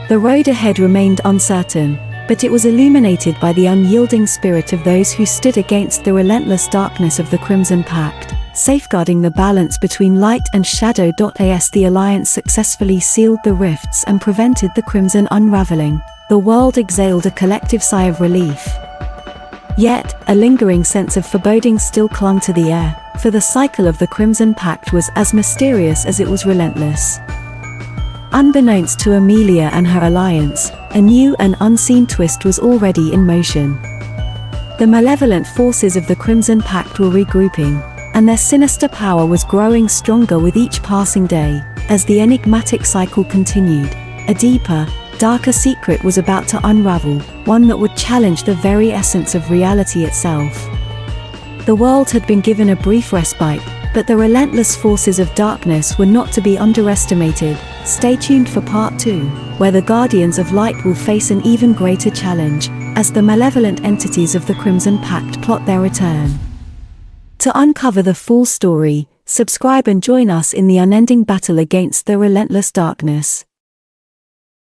The road ahead remained uncertain, but it was illuminated by the unyielding spirit of those who stood against the relentless darkness of the Crimson Pact, safeguarding the balance between light and shadow. As the Alliance successfully sealed the rifts and prevented the Crimson Unraveling, the world exhaled a collective sigh of relief. Yet, a lingering sense of foreboding still clung to the air, for the cycle of the Crimson Pact was as mysterious as it was relentless. Unbeknownst to Amelia and her alliance, a new and unseen twist was already in motion. The malevolent forces of the Crimson Pact were regrouping, and their sinister power was growing stronger with each passing day. As the enigmatic cycle continued, a deeper, darker secret was about to unravel, one that would challenge the very essence of reality itself. The world had been given a brief respite, But the relentless forces of darkness were not to be underestimated. Stay tuned for part 2, where the Guardians of Light will face an even greater challenge, as the malevolent entities of the Crimson Pact plot their return. To uncover the full story, subscribe and join us in the unending battle against the relentless darkness.